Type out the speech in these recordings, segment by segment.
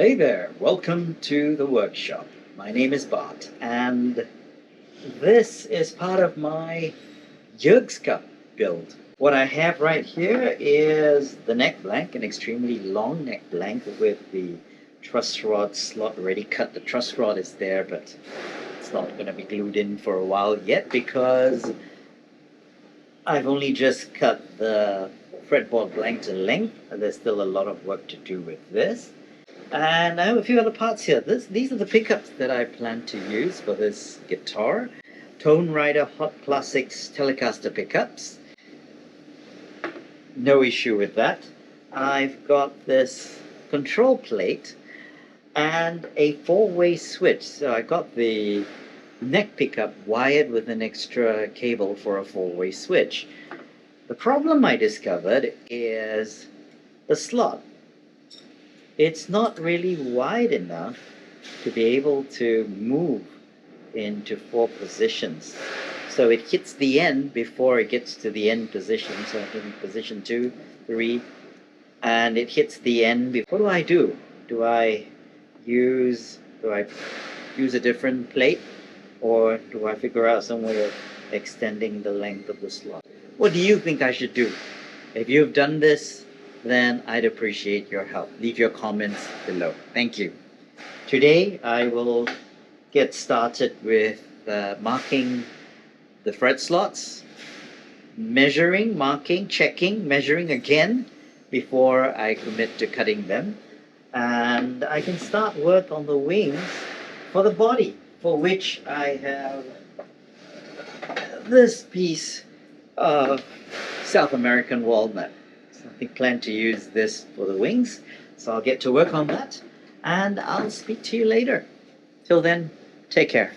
Hey there, welcome to the workshop. My name is Bart, and this is part of my Jurgs cup build. What I have right here is the neck blank, an extremely long neck blank with the truss rod slot already cut. The truss rod is there, but it's not going to be glued in for a while yet because I've only just cut the fretboard blank to length. There's still a lot of work to do with this. And I have a few other parts here. These are the pickups that I plan to use for this guitar. Tone Rider Hot Classics Telecaster pickups. No issue with that. I've got this control plate and a four-way switch. So I got the neck pickup wired with an extra cable for a four-way switch. The problem I discovered is the slot. It's not really wide enough to be able to move into four positions. So it hits the end before it gets to the end position. So I'm in position 2, 3, and it hits the end. What do I do? Do I use a different plate, or do I figure out some way of extending the length of the slot? What do you think I should do? If you've done this, then I'd appreciate your help. Leave your comments below. Thank you. Today I will get started with marking the fret slots, measuring, marking, checking, measuring again before I commit to cutting them. And I can start work on the wings for the body, for which I have this piece of South American walnut. I plan to use this for the wings, so I'll get to work on that, and I'll speak to you later. Till then, take care.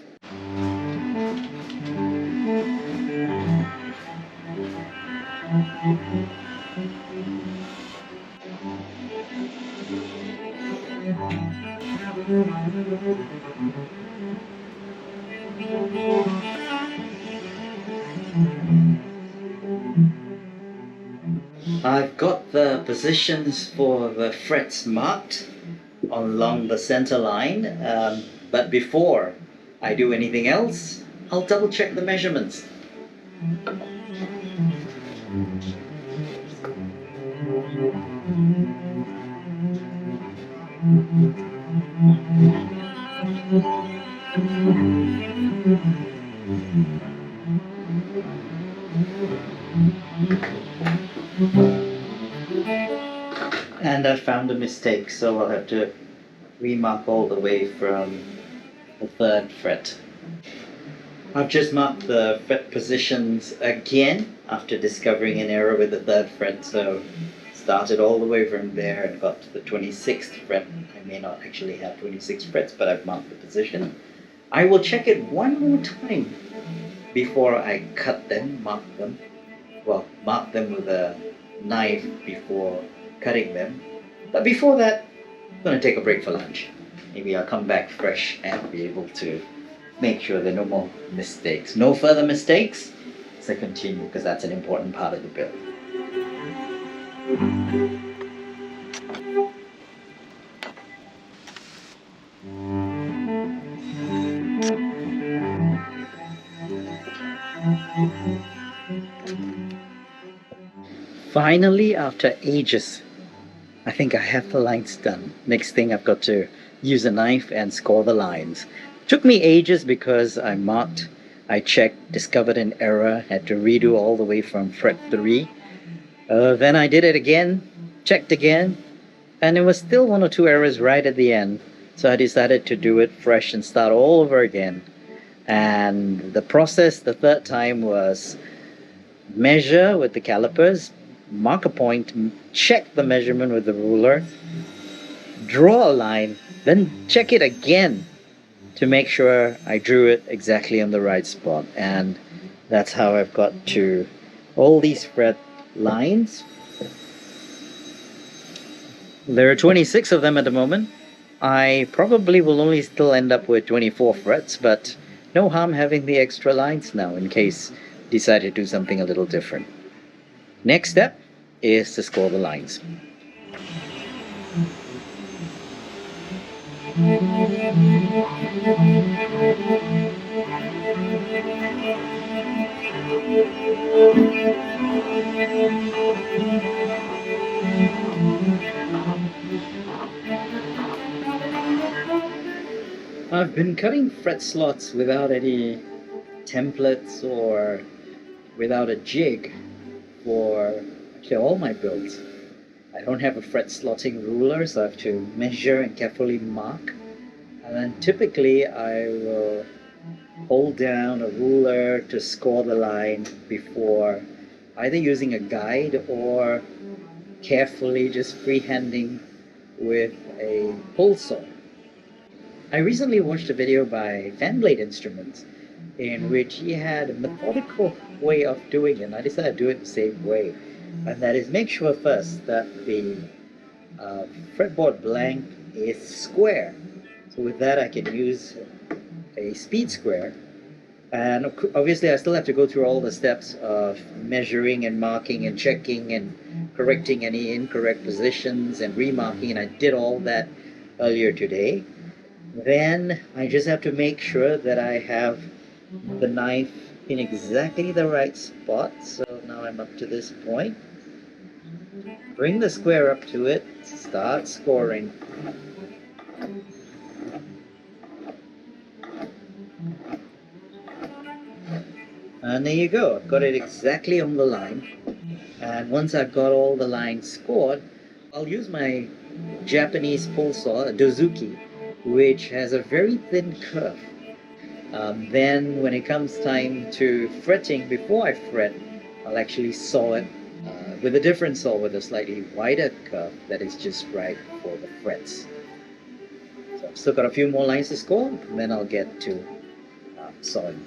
I've got the positions for the frets marked along the center line, but before I do anything else, I'll double check the measurements. And I found a mistake, so I'll have to remark all the way from the 3rd fret. I've just marked the fret positions again after discovering an error with the 3rd fret, so started all the way from there and got to the 26th fret. I may not actually have 26 frets, but I've marked the position. I will check it one more time before I cut them, mark them with a knife before cutting them. But before that, I'm going to take a break for lunch. Maybe I'll come back fresh and be able to make sure there are no more mistakes. No further mistakes, so continue, because that's an important part of the build. Finally, after ages, I think I have the lines done. Next thing, I've got to use a knife and score the lines. Took me ages because I marked, I checked, discovered an error, had to redo all the way from fret 3. Then I did it again, checked again, and there was still 1 or 2 errors right at the end. So I decided to do it fresh and start all over again. And the process the 3rd time was measure with the calipers, mark a point, check the measurement with the ruler, draw a line, then check it again to make sure I drew it exactly on the right spot. And that's how I've got to all these fret lines. There are 26 of them at the moment. I probably will only still end up with 24 frets, but no harm having the extra lines now in case I decide to do something a little different. Next step is to score the lines. I've been cutting fret slots without any templates or without a jig for actually all my builds. I don't have a fret slotting ruler, so I have to measure and carefully mark. And then typically I will hold down a ruler to score the line before either using a guide or carefully just freehanding with a pull saw. I recently watched a video by Fanblade Instruments in which he had a methodical way of doing it, and I decided to do it the same way. And that is, make sure first that the fretboard blank is square. So with that I can use a speed square. And obviously I still have to go through all the steps of measuring and marking and checking and correcting any incorrect positions and remarking, and I did all that earlier today. Then I just have to make sure that I have the knife in exactly the right spot. So now I'm up to this point. Bring the square up to it, start scoring. And there you go, I've got it exactly on the line. And once I've got all the lines scored, I'll use my Japanese pull saw, a Dozuki, which has a very thin curve. Then when it comes time to fretting, before I fret, I'll actually saw it with a different saw with a slightly wider curve that is just right for the frets. So I've still got a few more lines to score, and then I'll get to sawing.